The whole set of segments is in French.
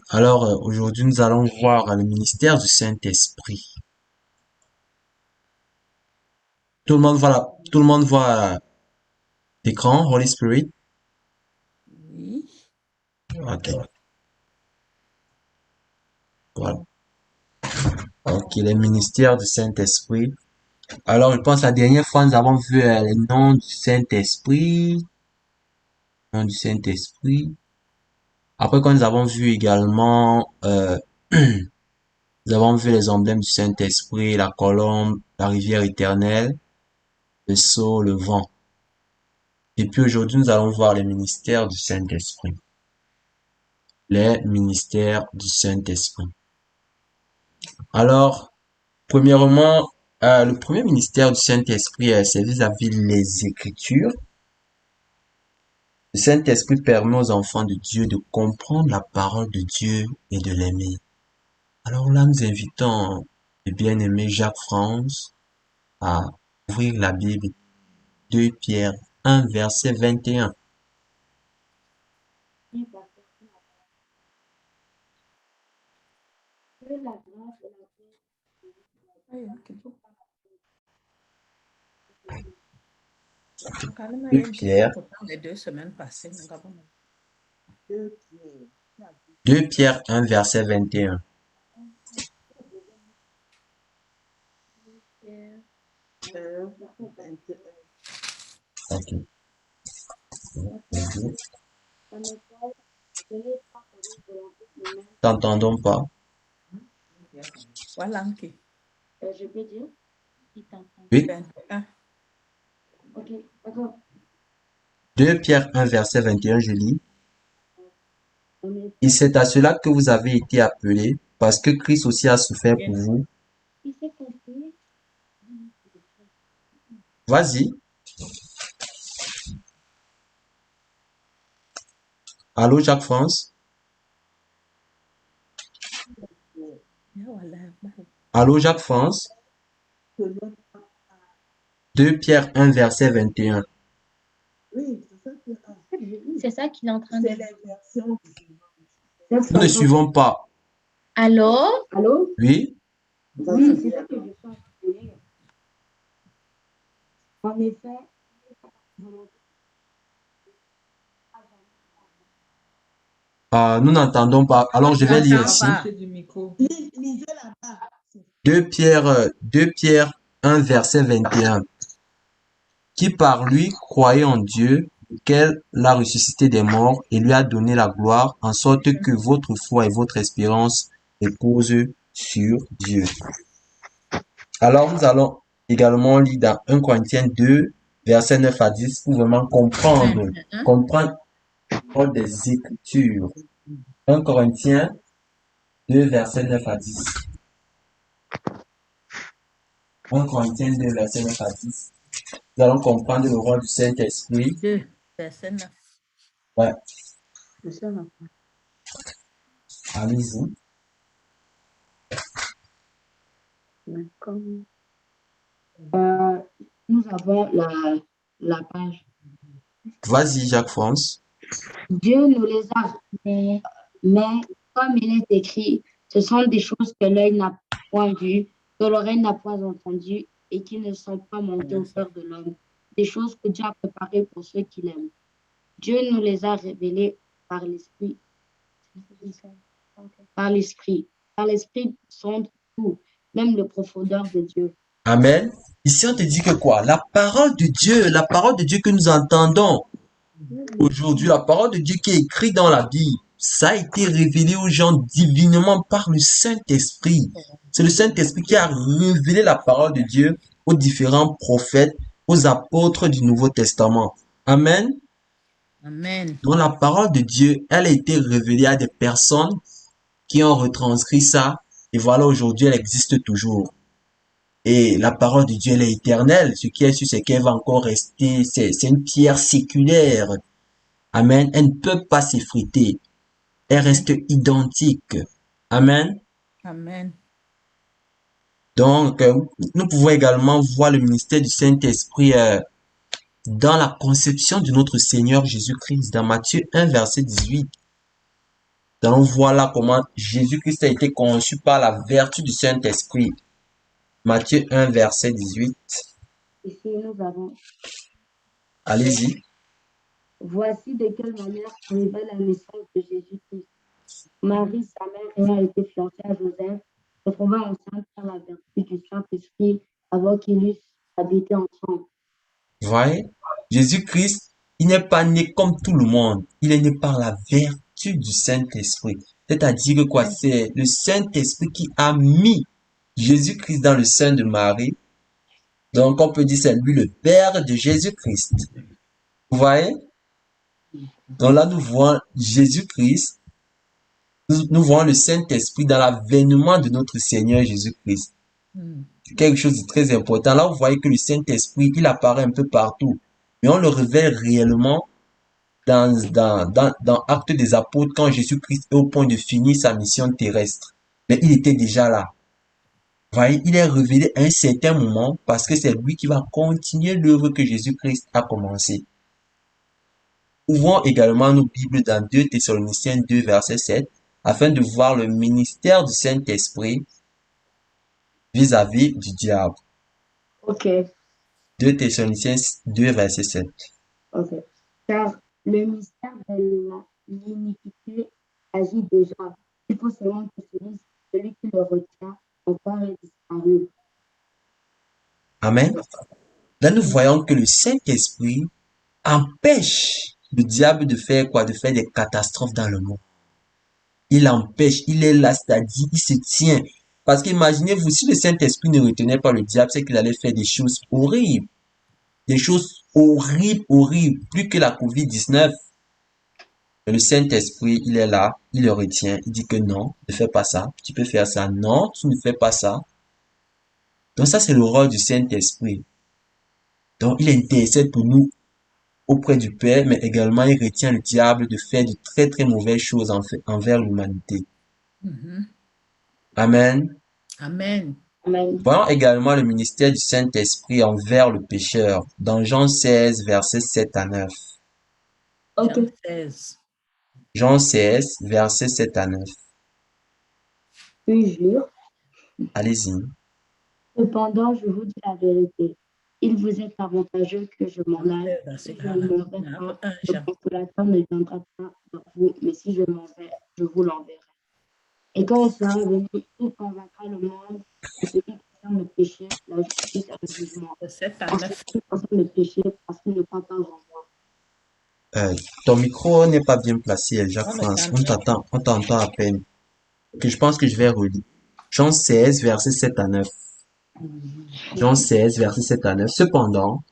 Alors, aujourd'hui, nous allons voir le ministère du Saint-Esprit. Tout le monde voit l'écran, Holy Spirit. Oui. Ok, voilà. Ok, le ministère du Saint-Esprit. Alors, je pense la dernière fois, nous avons vu les noms du Saint-Esprit. Nom du Saint-Esprit. Après, quand nous avons vu également, nous avons vu les emblèmes du Saint-Esprit, la colombe, la rivière éternelle, le sceau, le vent. Et puis aujourd'hui, nous allons voir les ministères du Saint-Esprit. Les ministères du Saint-Esprit. Alors, premièrement, le premier ministère du Saint-Esprit, c'est vis-à-vis les Écritures. Le Saint-Esprit permet aux enfants de Dieu de comprendre la parole de Dieu et de l'aimer. Alors là, nous invitons le bien-aimé Jacques-France à ouvrir la Bible, 2 Pierre 1, verset 21. Ayo, kitu. Kalima 2 ya Jésus Pierre, pourtant les 2 semaines passées, nous avons 2 Pierre 1, verset 21. Ok. T'entendons pas? voilà qui Oui. 21. 2 Pierre 1, verset 21, je lis. Et c'est à cela que vous avez été appelés, parce que Christ aussi a souffert pour Bien. vous. Vas-y. Allô, Jacques-France? Ya wala ba. Allô, Jacques-France? 2 Pierre 1, verset 21. C'est ça qu'il est en train de dire. Nous ne suivons pas. Allô? Oui? Oui, c'est ça que je pense. En effet, Nous n'entendons pas. Alors, je vais lire N'entends ici. pas. Du micro. 2 Pierre, 2 Pierre 1, verset 21. Qui par lui croyait en Dieu, lequel l'a ressuscité des morts et lui a donné la gloire, en sorte que votre foi et votre espérance reposent sur Dieu. Alors, nous allons également lire dans 1 Corinthiens 2, versets 9 à 10, pour vraiment comprendre des Écritures. 1 Corinthiens 2, versets 9 à 10. 1 Corinthiens 2, versets 9 à 10. Nous allons comprendre le rôle du Saint-Esprit. 2, verset 9. Ouais, c'est ça. allez-y. D'accord. Euh, nous avons la page. Vas-y, Jacques-France. Dieu nous les a révélées, mais comme il est écrit, ce sont des choses que l'œil n'a point vues, que l'oreille n'a point entendues et qui ne sont pas montées au cœur de l'homme. Des choses que Dieu a préparées pour ceux qui l'aiment. Dieu nous les a révélées par l'Esprit. Par l'Esprit. Par l'Esprit sonde tout, même les profondeurs de Dieu. Amen. Ici, on te dit que quoi? La parole de Dieu que nous entendons aujourd'hui, la parole de Dieu qui est écrite dans la Bible, ça a été révélé aux gens divinement par le Saint-Esprit. C'est le Saint-Esprit qui a révélé la parole de Dieu aux différents prophètes, aux apôtres du Nouveau Testament. Amen. Amen. Donc la parole de Dieu, elle a été révélée à des personnes qui ont retranscrit ça. Et voilà, aujourd'hui, elle existe toujours. Et la parole de Dieu, elle est éternelle. Ce qui est sûr, c'est qu'elle va encore rester. C'est une pierre séculaire. Amen. Elle ne peut pas s'effriter. Elle reste identique. Amen. Amen. Donc, nous pouvons également voir le ministère du Saint-Esprit dans la conception de notre Seigneur Jésus-Christ. Dans Matthieu 1, verset 18. Nous allons voir là comment Jésus-Christ a été conçu par la vertu du Saint-Esprit. Matthieu 1, verset 18. Ici, nous avons, Allez-y. voici de quelle manière arriva la naissance de Jésus-Christ. Marie, sa mère, ayant été fiancée à Joseph, se trouva enceinte par la vertu du Saint-Esprit avant qu'ils eussent habité ensemble. Vous voyez, Jésus-Christ, il n'est pas né comme tout le monde. Il est né par la vertu du Saint-Esprit. C'est-à-dire que quoi? C'est le Saint-Esprit qui a mis Jésus-Christ dans le sein de Marie. Donc, on peut dire c'est lui le Père de Jésus-Christ. Vous voyez? Donc là, nous voyons Jésus-Christ. Nous voyons le Saint-Esprit dans l'avènement de notre Seigneur Jésus-Christ. C'est quelque chose de très important. Là, vous voyez que le Saint-Esprit, il apparaît un peu partout. Mais on le révèle réellement dans Actes des Apôtres quand Jésus-Christ est au point de finir sa mission terrestre. Mais il était déjà là. Vous voyez, il est révélé à un certain moment parce que c'est lui qui va continuer l'œuvre que Jésus-Christ a commencé. Ouvrons également nos Bibles dans 2 Thessaloniciens 2, verset 7, afin de voir le ministère du Saint-Esprit vis-à-vis du diable. Ok, 2 Thessaloniciens 2, verset 7. ok. Car le mystère de l'iniquité agit déjà. Il faut seulement que celui qui le retient encore ait disparu. Amen. Là, nous voyons que le Saint-Esprit empêche le diable de faire quoi? De faire des catastrophes dans le monde. Il empêche, il est là, c'est-à-dire, il se tient. Parce qu'imaginez-vous, si le Saint-Esprit ne retenait pas le diable, c'est qu'il allait faire des choses horribles. Des choses horribles, horribles, plus que la COVID-19. Mais le Saint-Esprit, il est là, il le retient, il dit que non, ne fais pas ça, tu peux faire ça, non, tu ne fais pas ça. Donc ça, c'est le rôle du Saint-Esprit. Donc il intercède pour nous auprès du Père, mais également il retient le diable de faire de très très mauvaises choses envers l'humanité. Amen. Amen. Amen. Voyons également le ministère du Saint-Esprit envers le pécheur, dans Jean 16, versets 7 à 9. Ok. Jean 16. Jean 16, versets 7 à 9. Je jure. Allez-y. Cependant, je vous dis la vérité. Il vous est avantageux que je m'en aille. Si je ne m'en vais pas, le consolateur ne viendra pas vers vous, mais si je m'en vais, je vous l'enverrai. Et quand il sera venu, il convaincra le monde de ce qui concerne le péché, la justice et le jugement. De 7 à En ce 9. qui concerne le péché, parce qu'il ne croit pas en moi. Ton micro n'est pas bien placé, Jacques Non, mais France. c'est en train. On t'entend à peine. Que je pense que je vais relire. Jean 16, versets 7 à 9. Jean 16, versets 7 à 9. Cependant,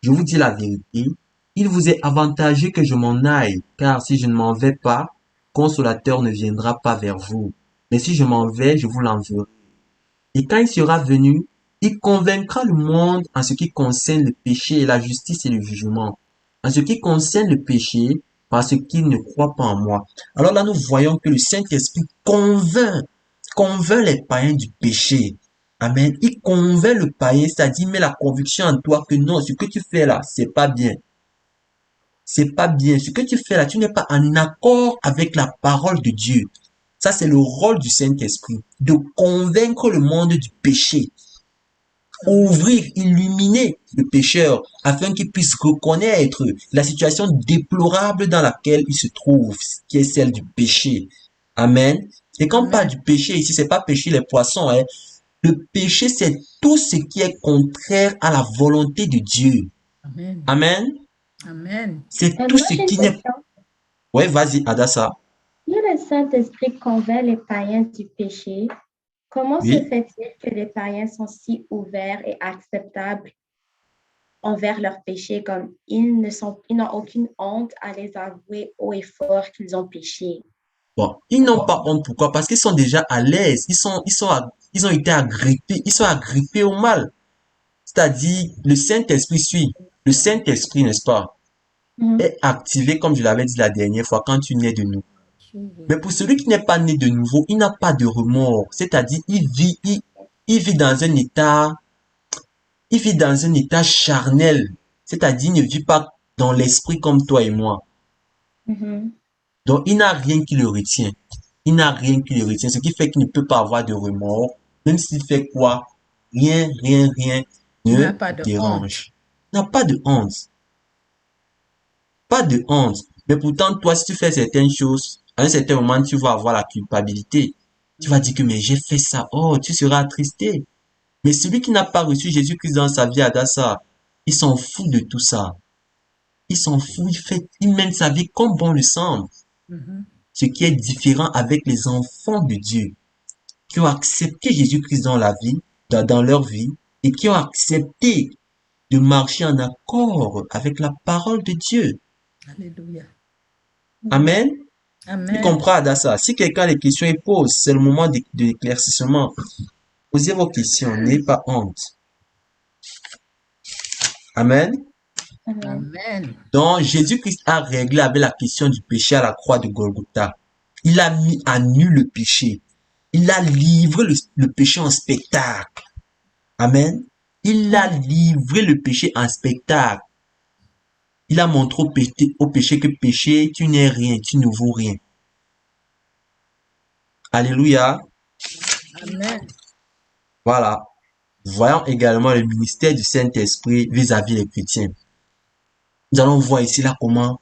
je vous dis la vérité, il vous est avantageux que je m'en aille, car si je ne m'en vais pas, consolateur ne viendra pas vers vous. Mais si je m'en vais, je vous l'enverrai. Et quand il sera venu, il convaincra le monde en ce qui concerne le péché et la justice et le jugement. En ce qui concerne le péché, parce qu'il ne croit pas en moi. Alors là, nous voyons que le Saint-Esprit convainc les païens du péché. Amen. Il convainc le païen, c'est-à-dire, il met la conviction en toi que non, ce que tu fais là, c'est pas bien. C'est pas bien. Ce que tu fais là, tu n'es pas en accord avec la parole de Dieu. Ça, c'est le rôle du Saint-Esprit, de convaincre le monde du péché, ouvrir, illuminer le pécheur, afin qu'il puisse reconnaître la situation déplorable dans laquelle il se trouve, qui est celle du péché. Amen. Et quand on parle du péché ici, c'est pas pécher les poissons, hein. Le péché, c'est tout ce qui est contraire à la volonté de Dieu. Amen. Amen. Amen. C'est tout Moi, ce j'ai une qui n'est... question. Ouais, vas-y, Adassa. Si le Saint-Esprit convainc les païens du péché, comment se Oui. fait-il que les païens sont si ouverts et acceptables envers leurs péchés, comme ils n'ont aucune honte à les avouer haut et fort qu'ils ont péché? Bon, ils n'ont pas honte. Pourquoi? Parce qu'ils sont déjà à l'aise. Ils ont été agrippés. Ils sont agrippés au mal. C'est-à-dire, le Saint-Esprit suit. Le Saint-Esprit, n'est-ce pas, est activé, comme je l'avais dit la dernière fois, quand tu nais de nouveau. Mais pour celui qui n'est pas né de nouveau, il n'a pas de remords. C'est-à-dire, il vit dans un état charnel. C'est-à-dire, il ne vit pas dans l'esprit comme toi et moi. Mhm. Donc, il n'a rien qui le retient. Il n'a rien qui le retient, ce qui fait qu'il ne peut pas avoir de remords. Même s'il fait quoi, rien Il ne n'a pas de honte. dérange. Il n'a pas de honte. Pas de honte. Mais pourtant, toi, si tu fais certaines choses, à un certain moment, tu vas avoir la culpabilité. Tu vas dire que, mais j'ai fait ça. Oh, tu seras attristé. Mais celui qui n'a pas reçu Jésus-Christ dans sa vie, Adassa, il s'en fout de tout ça. Il s'en fout, il mène sa vie comme bon le semble. Mhm. Ce qui est différent avec les enfants de Dieu, qui ont accepté Jésus-Christ dans la vie, dans leur vie, et qui ont accepté de marcher en accord avec la parole de Dieu. Alléluia. Amen. Tu Amen. comprends, Adassa? Si quelqu'un a des questions, il pose. C'est le moment de l'éclaircissement. Posez vos questions, n'ayez pas honte. Amen. Amen. Donc, Jésus-Christ a réglé avec la question du péché à la croix de Golgotha. Il a mis à nu le péché. Il a livré le péché en spectacle. Amen. Il a livré le péché en spectacle. Il a montré au péché que péché, tu n'es rien, tu ne vaux rien. Alléluia. Amen. Voilà. Voyons également le ministère du Saint-Esprit vis-à-vis des chrétiens. Nous allons voir ici là comment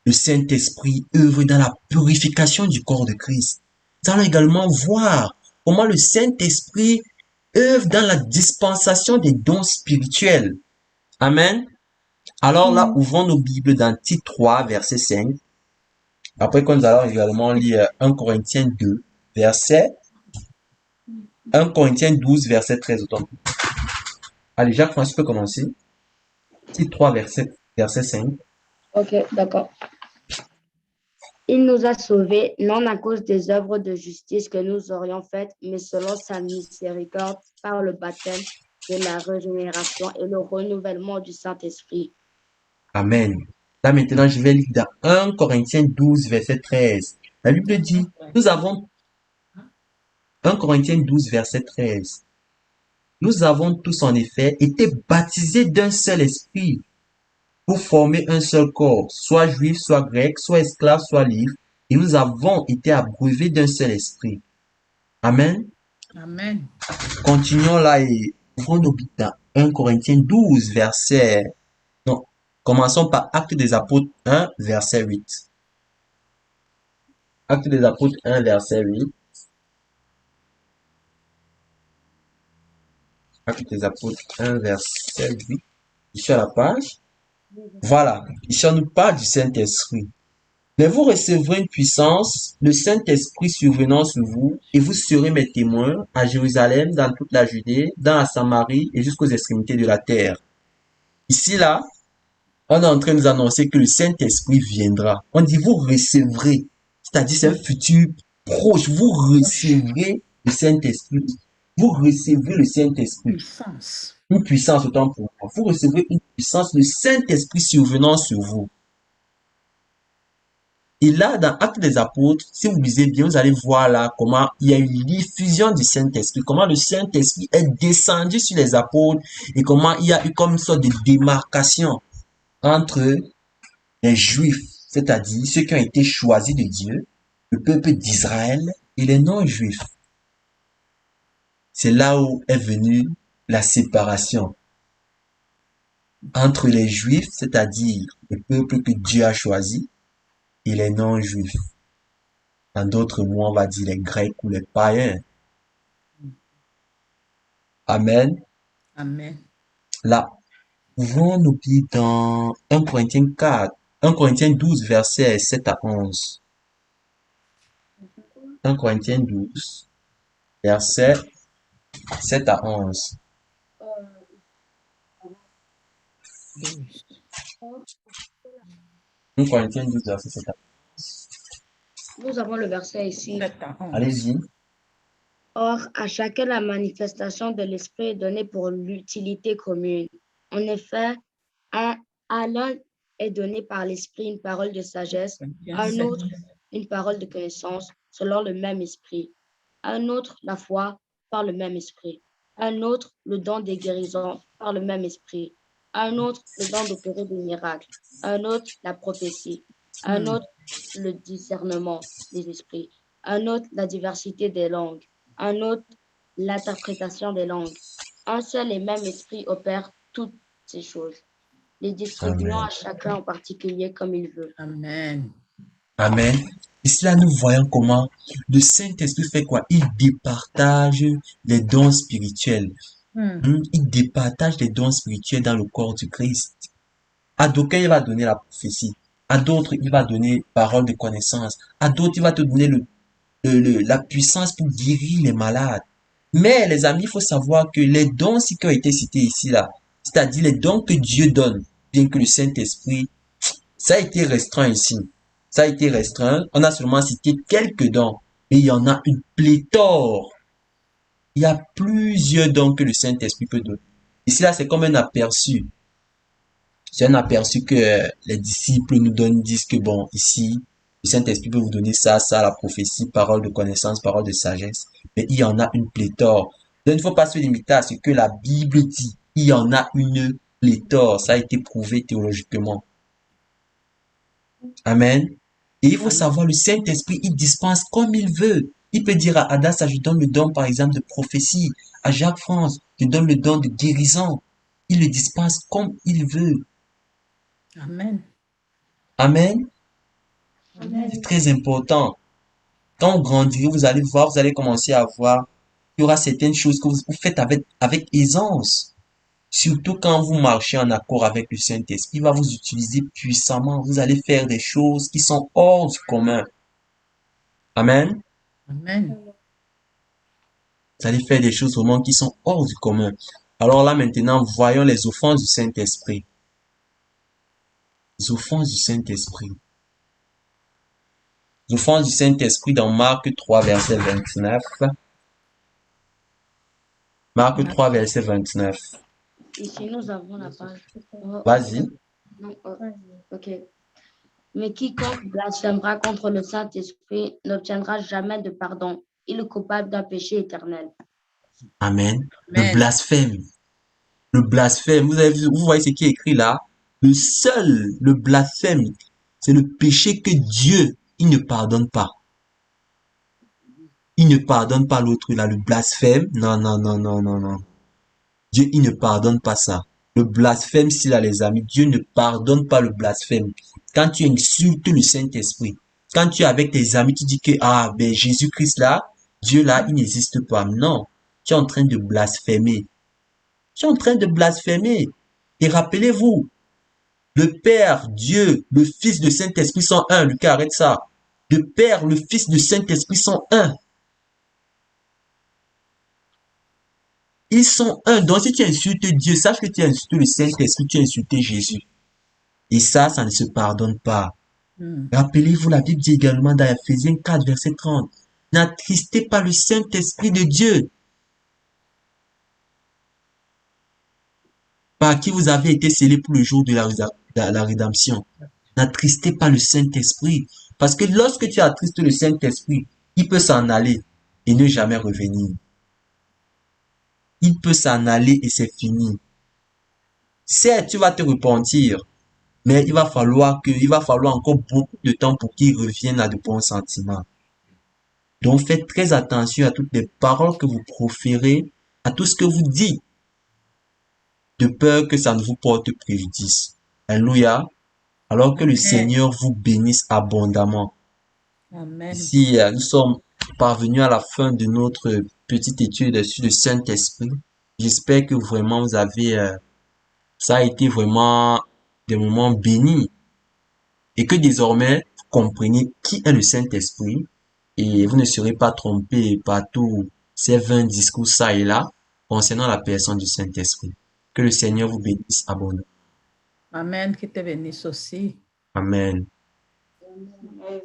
le Saint-Esprit œuvre dans la purification du corps de Christ. Nous allons également voir comment le Saint-Esprit œuvre dans la dispensation des dons spirituels. Amen. Alors là, ouvrons nos Bibles dans Tite 3, verset 5. Après que nous allons également lire 1 Corinthiens 2, verset 1 Corinthiens 12, verset 13. Autant. Allez, Jacques-François peut commencer. Tite 3, verset 5. Ok, d'accord. Il nous a sauvés, non à cause des œuvres de justice que nous aurions faites, mais selon sa miséricorde, par le baptême de la régénération et le renouvellement du Saint-Esprit. Amen. Là maintenant, je vais lire dans 1 Corinthiens 12, verset 13. La Bible dit, nous avons 1 Corinthiens 12, verset 13. Nous avons tous en effet été baptisés d'un seul esprit pour former un seul corps, soit juif, soit grec, soit esclave, soit libre, et nous avons été abreuvés d'un seul esprit. Amen. Amen. Continuons là et ouvrons nos Bibles dans 1 Corinthiens 12, verset... Non, commençons par Actes des Apôtres 1, verset 8. Actes des Apôtres 1, verset 8. Actes des Apôtres 1, verset 8. Ici à la page. Voilà. Ici on nous parle du Saint-Esprit. Mais vous recevrez une puissance, le Saint-Esprit survenant sur vous, et vous serez mes témoins à Jérusalem, dans toute la Judée, dans la Samarie et jusqu'aux extrémités de la terre. Ici, là, on est en train de nous annoncer que le Saint-Esprit viendra. On dit vous recevrez, c'est-à-dire c'est un futur proche. Vous recevrez le Saint-Esprit. Vous recevrez le Saint-Esprit. Puissance. Une puissance autant pour moi. Vous recevrez une puissance, le Saint-Esprit survenant sur vous. Et là, dans Actes des Apôtres, si vous lisez bien, vous allez voir là comment il y a une diffusion du Saint-Esprit, comment le Saint-Esprit est descendu sur les apôtres et comment il y a eu comme une sorte de démarcation entre les Juifs, c'est-à-dire ceux qui ont été choisis de Dieu, le peuple d'Israël et les non-Juifs. C'est là où est venue la séparation entre les Juifs, c'est-à-dire le peuple que Dieu a choisi, et les non-Juifs. En d'autres mots, on va dire les Grecs ou les païens. Amen. Amen. Là, ouvrons nos pieds dans 1 Corinthiens 4, 1 Corinthiens 12, versets 7 à 11. 1 Corinthiens 12, versets 7 à 11. 1 Corinthiens 12, verset 7 à 11. Nous avons le verset ici. 7 à 11. Allez-y. Or, à chacun la manifestation de l'Esprit est donnée pour l'utilité commune. En effet, à l'un est donné par l'Esprit une parole de sagesse, à un autre une parole de connaissance selon le même Esprit, à un autre la foi par le même Esprit, à un autre le don des guérisons par le même Esprit, à un autre le don d'opérer des miracles, à un autre la prophétie, à un autre le discernement des esprits. Un autre, la diversité des langues. Un autre, l'interprétation des langues. Un seul et même esprit opère toutes ces choses, les distribuant Amen. à chacun en particulier comme il veut. Amen. Amen. Ici, là, nous voyons comment le Saint-Esprit fait quoi? Il départage les dons spirituels. Il départage les dons spirituels dans le corps du Christ. À d'aucuns, il va donner la prophétie. À d'autres, il va donner parole de connaissance. À d'autres, il va te donner la puissance pour guérir les malades. Mais, les amis, il faut savoir que les dons qui ont été cités ici, là, c'est-à-dire les dons que Dieu donne, bien que le Saint-Esprit, ça a été restreint ici. Ça a été restreint. On a seulement cité quelques dons. Mais il y en a une pléthore. Il y a plusieurs dons que le Saint-Esprit peut donner. Ici, là, c'est comme un aperçu. C'est un aperçu que les disciples nous donnent, disent que bon, ici, le Saint-Esprit peut vous donner ça, ça, la prophétie, parole de connaissance, parole de sagesse. Mais il y en a une pléthore. Donc, il ne faut pas se limiter à ce que la Bible dit. Il y en a une pléthore. Ça a été prouvé théologiquement. Amen. Et il faut Amen. savoir, le Saint-Esprit, il dispense comme il veut. Il peut dire à Adas, je donne le don, par exemple, de prophétie. À Jacques-France, je donne le don de guérison. Il le dispense comme il veut. Amen. Amen. Amen. C'est très important. Quand vous grandirez, vous allez voir, vous allez commencer à voir, il y aura certaines choses que vous faites avec aisance. Surtout quand vous marchez en accord avec le Saint-Esprit, il va vous utiliser puissamment. Vous allez faire des choses qui sont hors du commun. Amen. Amen. Vous allez faire des choses vraiment qui sont hors du commun. Alors là, maintenant, voyons les offenses du Saint-Esprit. Les offenses du Saint-Esprit. Les offenses du Saint-Esprit dans Marc 3, verset 29. Marc 3, verset 29. Ici, nous avons la page. Vas-y. Non, ok. Mais quiconque blasphémera contre le Saint-Esprit n'obtiendra jamais de pardon. Il est coupable d'un péché éternel. Amen. Le Amen. blasphème. Le blasphème. Vous voyez ce qui est écrit là? Le blasphème, c'est le péché que Dieu, il ne pardonne pas. Il ne pardonne pas l'autre là, le blasphème. Non, non, non, non, non, non. Dieu, il ne pardonne pas ça. Le blasphème, s'il a les amis, Dieu ne pardonne pas le blasphème. Quand tu insultes le Saint-Esprit, quand tu es avec tes amis, tu dis que, ah, ben, Jésus-Christ là, Dieu là, il n'existe pas. Non. Tu es en train de blasphémer. Tu es en train de blasphémer. Et rappelez-vous, le Père, Dieu, le Fils, le Saint-Esprit sont un. Lucas, arrête ça. Le Père, le Fils, le Saint-Esprit sont un. Ils sont un. Donc, si tu insultes Dieu, sache que tu insultes le Saint-Esprit, tu as insulté Jésus. Et ça ne se pardonne pas. Rappelez-vous, la Bible dit également dans Ephésiens 4, verset 30. N'attristez pas le Saint-Esprit de Dieu, par qui vous avez été scellés pour le jour de la rédemption. N'attristez pas le Saint-Esprit. Parce que lorsque tu attristes le Saint-Esprit, il peut s'en aller et ne jamais revenir. Il peut s'en aller et c'est fini. Certes, tu vas te repentir, mais il va falloir encore beaucoup de temps pour qu'il revienne à de bons sentiments. Donc faites très attention à toutes les paroles que vous proférez, à tout ce que vous dites, de peur que ça ne vous porte préjudice. Alléluia. Alors que le Amen. Seigneur vous bénisse abondamment. Amen. Ici, nous sommes parvenus à la fin de notre petite étude sur le Saint-Esprit. J'espère que vraiment ça a été vraiment des moments bénis et que désormais vous compreniez qui est le Saint-Esprit et vous ne serez pas trompés par tous ces vains discours ça et là concernant la personne du Saint-Esprit. Que le Seigneur vous bénisse abondamment. Amen. Qui te bénisse aussi. Amen. Amen.